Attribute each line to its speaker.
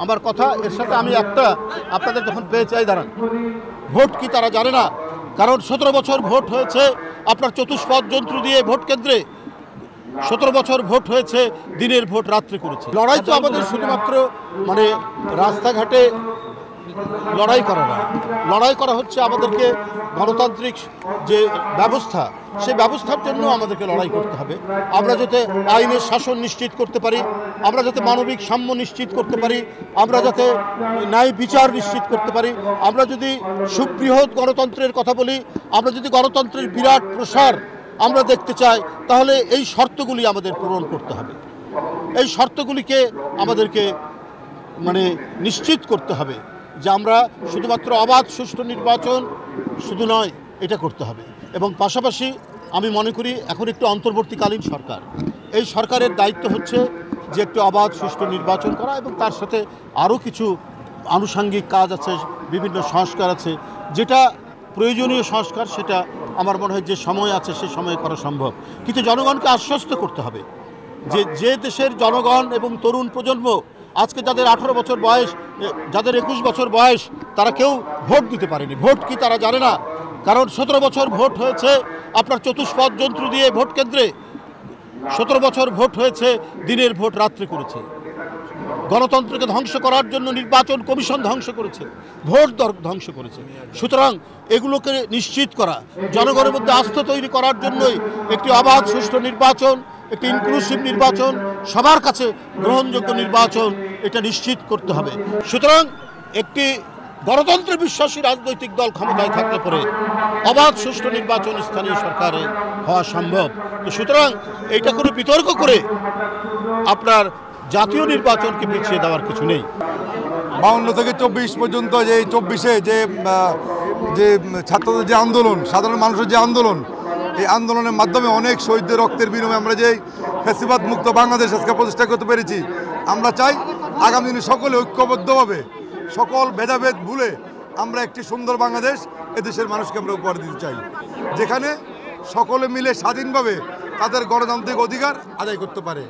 Speaker 1: আমার কথা এর সাথে আমি একটা আপনাদের যখন পেয়ে চাই দাঁড়ান, ভোট কি তারা জানে না? কারণ 17 বছর ভোট হয়েছে আপনার চতুষ্পদ যন্ত্র দিয়ে ভোট কেন্দ্রে, 17 বছর ভোট হয়েছে, দিনের ভোট রাত্রে করেছে। লড়াই তো আমাদের শুধুমাত্র মানে রাস্তাঘাটে লড়াই করা না, লড়াই করা হচ্ছে আমাদেরকে গণতান্ত্রিক যে ব্যবস্থা, সেই ব্যবস্থার জন্য আমাদেরকে লড়াই করতে হবে। আমরা যাতে আইনের শাসন নিশ্চিত করতে পারি, আমরা যাতে মানবিক সাম্য নিশ্চিত করতে পারি, আমরা যাতে ন্যায় বিচার নিশ্চিত করতে পারি, আমরা যদি সুবৃহৎ গণতন্ত্রের কথা বলি, আমরা যদি গণতন্ত্রের বিরাট প্রসার আমরা দেখতে চাই, তাহলে এই শর্তগুলি আমাদের পূরণ করতে হবে। এই শর্তগুলিকে আমাদেরকে মানে নিশ্চিত করতে হবে যে আমরা শুধুমাত্র অবাধ সুষ্ঠু নির্বাচন শুধু নয়, এটা করতে হবে। এবং পাশাপাশি আমি মনে করি এখন একটু অন্তর্বর্তীকালীন সরকার, এই সরকারের দায়িত্ব হচ্ছে যে একটু অবাধ সুষ্ঠু নির্বাচন করা, এবং তার সাথে আরও কিছু আনুষঙ্গিক কাজ আছে, বিভিন্ন সংস্কার আছে, যেটা প্রয়োজনীয় সংস্কার সেটা আমার মনে হয় যে সময় আছে সে সময়ে করা সম্ভব। কিন্তু জনগণকে আশ্বস্ত করতে হবে যে দেশের জনগণ এবং তরুণ প্রজন্ম আজকে যাদের 18 বছর বয়স, যাদের 21 বছর বয়স, তারা কেউ ভোট দিতে পারেনি। ভোট কি তারা জানে না? কারণ 17 বছর ভোট হয়েছে আপনার চতুষ্পদ যন্ত্র দিয়ে ভোট কেন্দ্রে, 17 বছর ভোট হয়েছে, দিনের ভোট রাত্রে করেছে। গণতন্ত্রকে ধ্বংস করার জন্য নির্বাচন কমিশন ধ্বংস করেছে, ভোট ধ্বংস করেছে। সুতরাং এগুলোকে নিশ্চিত করা, জনগণের মধ্যে আস্থা তৈরি করার জন্যই একটি অবাধ সুষ্ঠু নির্বাচন, একটি ইনক্লুসিভ নির্বাচন, সবার কাছে গ্রহণযোগ্য নির্বাচন, এটা নিশ্চিত করতে হবে। সুতরাং একটি গণতন্ত্রে বিশ্বাসী রাজনৈতিক দল ক্ষমতায় থাকলে পরে অবাধ সুষ্ঠু নির্বাচন স্থানীয় সরকারে হওয়া সম্ভব। তো সুতরাং এইটা কোনো বিতর্ক করে আপনার জাতীয় নির্বাচনকে পিছিয়ে দেওয়ার কিছু নেই।
Speaker 2: 52 থেকে 24 পর্যন্ত যে 24-এ যে ছাত্রদের যে আন্দোলন, সাধারণ মানুষের যে আন্দোলন, এই আন্দোলনের মাধ্যমে অনেক শহীদদের রক্তের বিনিময়ে আমরা যে ফ্যাসিবাদ মুক্ত বাংলাদেশ আজকে প্রতিষ্ঠা করতে পেরেছি। আমরা চাই আগামী দিনে সকলে ঐক্যবদ্ধভাবে, সকল ভেদাভেদ ভুলে আমরা একটি সুন্দর বাংলাদেশ এদেশের মানুষকে আমরা উপহার দিতে চাই, যেখানে সকলে মিলে স্বাধীনভাবে তাদের গণতান্ত্রিক অধিকার আদায় করতে পারে।